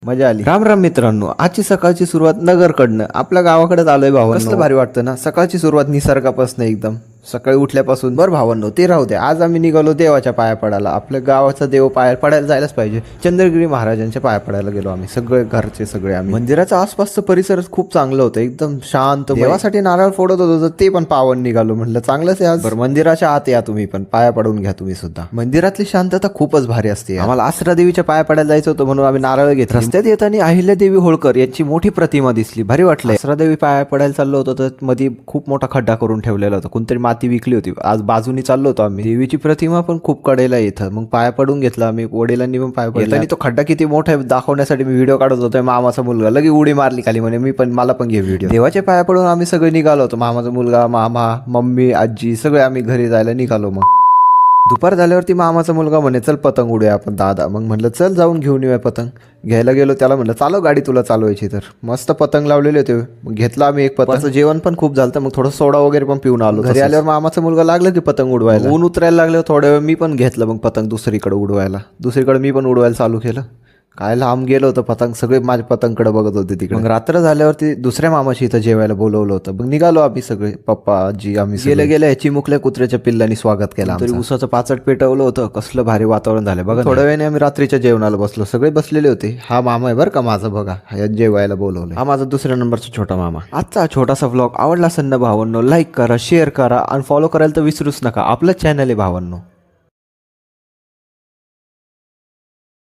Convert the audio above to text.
मजा आली. राम राम मित्रांनो, आजची सकाळची सुरुवात नगरकडनं आपल्या गावाकडे आलोय भावांनो. कसलं भारी वाटतं ना सकाळची सुरुवात निसर्गापासून एकदम. सकाळी उठल्यापासून बरं भावांनो ते राहू दे. आज आम्ही निघालो देवाच्या पाया पडायला. आपल्या गावाचा देव पाया पडायला जायलाच पाहिजे. चंद्रगिरी महाराजांच्या पाया पडायला गेलो आम्ही सगळे घरचे सगळे आम्ही. मंदिराचा आसपासचं परिसर खूप चांगलं होतं, एकदम शांत. देवासाठी नारळ फोडत होतो ते पण पावन निघालो. म्हटलं चांगलंच आहे आज. बरं मंदिराच्या आत या तुम्ही पण, पाया पडून घ्या तुम्ही सुद्धा. मंदिरातली शांतता खूपच भारी असते. आम्हाला आसरा देवीच्या पाया पडायला जायचं होतं म्हणून आम्ही नारळ घेतला. रस्त्यात येताना अहिल्यादेवी होळकर यांची मोठी प्रतिमा दिसली, भारी वाटलं. आसरा देवी पाया पडायला चाललो होतो तर मध्ये खूप मोठा खड्डा करून ठेवलेला होता, कोणतरी माती विकली होती. आज बाजूनी चाललो होतो आम्ही. देवीची प्रतिमा पण खूप कडेला येतं, मग पाया पडून घेतला आम्ही. वडिलांनी पण पाया पडला. आणि तो खड्डा किती मोठा आहे दाखवण्यासाठी मी व्हिडिओ काढत होतो. मामाचा मुलगा लगे उडी मारली खाली, म्हणे मी पण, मला पण घे व्हिडिओ. देवाच्या पाया पडून आम्ही सगळे निघालो होतो. मामाचा मुलगा, मामा, मम्मी, आजी सगळे आम्ही घरी जायला निघालो. मग दुपार झाल्यावरती मामाचा मुलगा म्हणे चल पतंग उडूया आपण दादा. मग म्हटलं चल जाऊन घेऊन येऊया पतंग. घ्यायला गेलो, त्याला म्हटलं चालव गाडी तुला चालवायची तर. मस्त पतंग लावलेले होते. मग घेतला आम्ही एक पतंग. जेवण पण खूप झालं, मग थोडं सोडा वगैरे पण पिऊन आलो. घरी आल्यावर मामाचा मुलगा लागला की पतंग उडवायला. ऊन उतरायला लागलं थोड्या वेळ, मी पण घेतलं मग पतंग दुसरीकडे उडवायला. दुसरीकडे मी पण उडवायला चालू केलं. काय लांब गेलो होतं पतंग, सगळे माझ्या पतंगकडे बघत होते तिकडे. मग रात्र झाल्यावरती दुसऱ्या मामाशी इथं जेवायला बोलवलं होतं. मग निघालो आम्ही सगळे, पप्पा आजी आम्ही. गेल्या ह्याची मुकल्या कुत्र्याच्या पिल्लांनी स्वागत केलं. तरी उसाचं पाचट पेटवलं होतं, कसलं भारी वातावरण झालं बघा. थोड्या वेळाने आम्ही रात्रीच्या जेवणाला बसलो, सगळे बसलेले होते. हा मामा आहे बरं का माझा, बघा जेवायला बोलवलं. हा माझा दुसऱ्या नंबरचा छोटा मामा. आजचा छोटासा व्लॉग आवडला असेल ना भावांनो, लाईक करा, शेअर करा आणि फॉलो करायला तर विसरूच नका. आपलं चॅनल आहे भावांनो.